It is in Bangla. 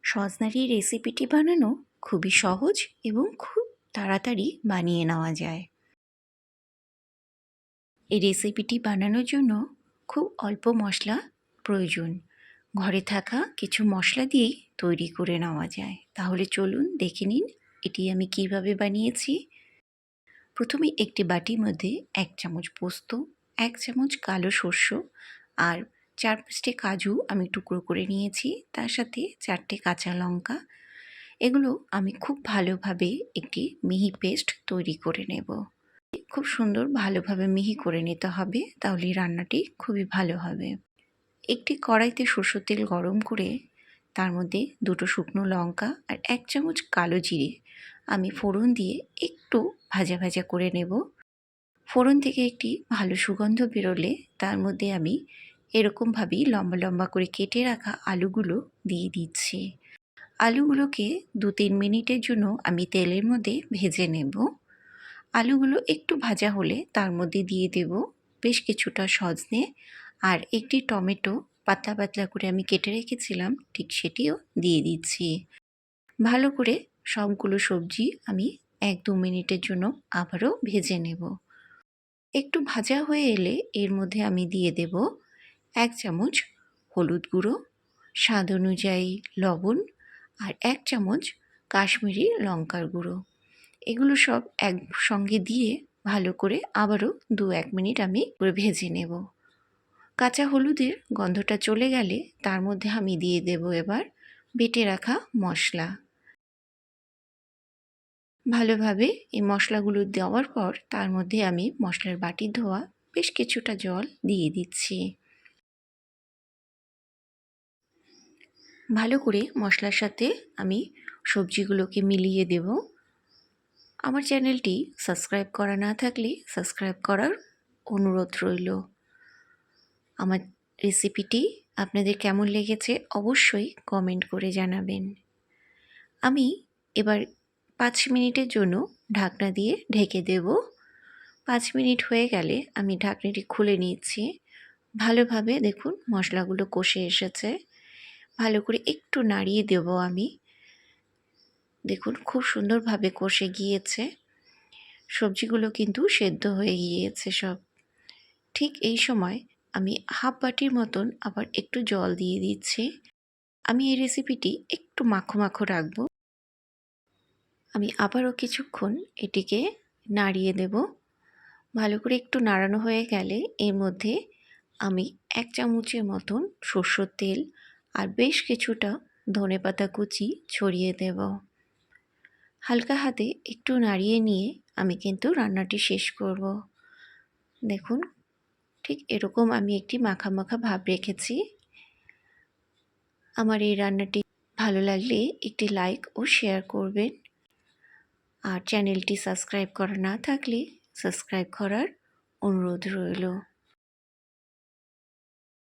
সজনার এই রেসিপিটি বানানো খুবই সহজ এবং খুব তাড়াতাড়ি বানিয়ে নেওয়া যায়। এই রেসিপিটি বানানোর জন্য খুব অল্প মশলা প্রয়োজন। ঘরে থাকা কিছু মশলা দিয়েই তৈরি করে নেওয়া যায়। তাহলে চলুন দেখে নিন এটি আমি কিভাবে বানিয়েছি। প্রথমে একটি বাটির মধ্যে 1 চামচ পোস্ত, 1 চামচ কালো সর্ষ আর 4-5টি কাজু আমি টুকরো করে নিয়েছি। তার সাথে 4টে কাঁচা লঙ্কা। এগুলো আমি খুব ভালোভাবে একটি মিহি পেস্ট তৈরি করে নেব। খুব সুন্দর ভালোভাবে মিহি করে নিতে হবে, তাহলে রান্নাটি খুবই ভালো হবে। একটি কড়াইতে সরষের তেল গরম করে তার মধ্যে 2টো শুকনো লঙ্কা আর 1 চামচ কালো জিরে আমি ফোড়ন দিয়ে একটু ভাজা ভাজা করে নেব। ফোড়ন থেকে একটি ভালো সুগন্ধ বেরোলে তার মধ্যে আমি এরকমভাবেই লম্বা লম্বা করে কেটে রাখা আলুগুলো দিয়ে দিচ্ছি। আলুগুলোকে 2-3 মিনিটের জন্য আমি তেলের মধ্যে ভেজে নেব। আলুগুলো একটু ভাজা হলে তার মধ্যে দিয়ে দেব বেশ কিছুটা সজনে আর একটি টমেটো পাতলা পাতলা করে আমি কেটে রেখেছিলাম, ঠিক সেটিও দিয়ে দিচ্ছি। ভালো করে সবগুলো সবজি আমি 1-2 মিনিটের জন্য আবারও ভেজে নেব। একটু ভাজা হয়ে এলে এর মধ্যে আমি দিয়ে দেব 1 চামচ হলুদ গুঁড়ো, স্বাদ অনুযায়ী লবণ আর 1 চামচ কাশ্মীরি লঙ্কার গুঁড়ো। এগুলো সব একসঙ্গে দিয়ে ভালো করে আবারও 2-1 মিনিট আমি ভেজে নেব। কাঁচা হলুদের গন্ধটা চলে গেলে তার মধ্যে আমি দিয়ে দেব এবার বেটে রাখা মশলা। ভালোভাবে এই মশলাগুলো দেওয়ার পর তার মধ্যে আমি মশলার বাটি ধোয়া বেশ কিছুটা জল দিয়ে দিচ্ছি। ভালো করে মশলার সাথে আমি সবজিগুলোকে মিলিয়ে দেব। আমার চ্যানেলটি সাবস্ক্রাইব করা না থাকলে সাবস্ক্রাইব করার অনুরোধ রইল। আমার রেসিপিটি আপনাদের কেমন লেগেছে অবশ্যই কমেন্ট করে জানাবেন। আমি এবার 5 মিনিটের জন্য ঢাকনা দিয়ে ঢেকে দেব। 5 মিনিট হয়ে গেলে আমি ঢাকনাটি খুলে নিচ্ছি। ভালোভাবে দেখুন মশলাগুলো কষে এসেছে। ভালো করে একটু নাড়িয়ে দেব আমি। দেখুন খুব সুন্দরভাবে কষে গিয়েছে। সবজিগুলো কিন্তু সেদ্ধ হয়ে গিয়েছে সব। ঠিক এই সময় আমি হাফ বাটির মতন আবার একটু জল দিয়ে দিচ্ছি। আমি এই রেসিপিটি একটু মাখো মাখো রাখবো। আমি আবারও কিছুক্ষণ এটিকে নাড়িয়ে দেব। ভালো করে একটু নাড়ানো হয়ে গেলে এর মধ্যে আমি 1 চামচের মতন সরষের তেল আর বেশ কিছুটা ধনেপাতা কুচি ছড়িয়ে দেব। হালকা হাতে একটু নাড়িয়ে নিয়ে আমি কিন্তু রান্নাটি শেষ করব। দেখুন ঠিক এরকম আমি একটি মাখা মাখা ভাব রেখেছি। আমার এই রান্নাটি ভালো লাগলে একটি লাইক ও শেয়ার করবেন। আর চ্যানেলটি সাবস্ক্রাইব করা না থাকলে সাবস্ক্রাইব করার অনুরোধ রইল।